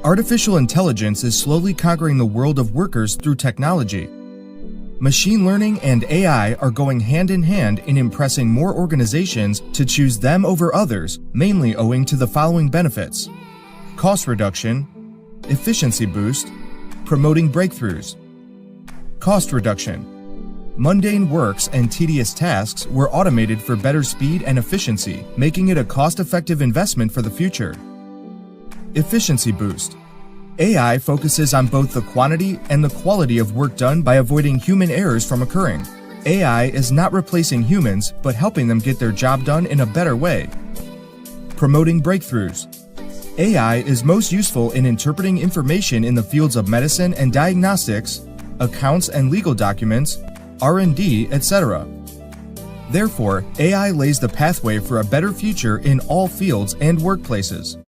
Artificial intelligence is slowly conquering the world of workers through technology. Machine learning and AI are going hand in hand in impressing more organizations to choose them over others, mainly owing to the following benefits: cost reduction, efficiency boost, promoting breakthroughs. Cost reduction. Mundane works and tedious tasks were automated for better speed and efficiency, making it a cost-effective investment for the future. Efficiency boost. AI focuses on both the quantity and the quality of work done by avoiding human errors from occurring. AI is not replacing humans, but helping them get their job done in a better way. Promoting breakthroughs. AI is most useful in interpreting information in the fields of medicine and diagnostics, accounts and legal documents, R&D, etc. Therefore, AI lays the pathway for a better future in all fields and workplaces.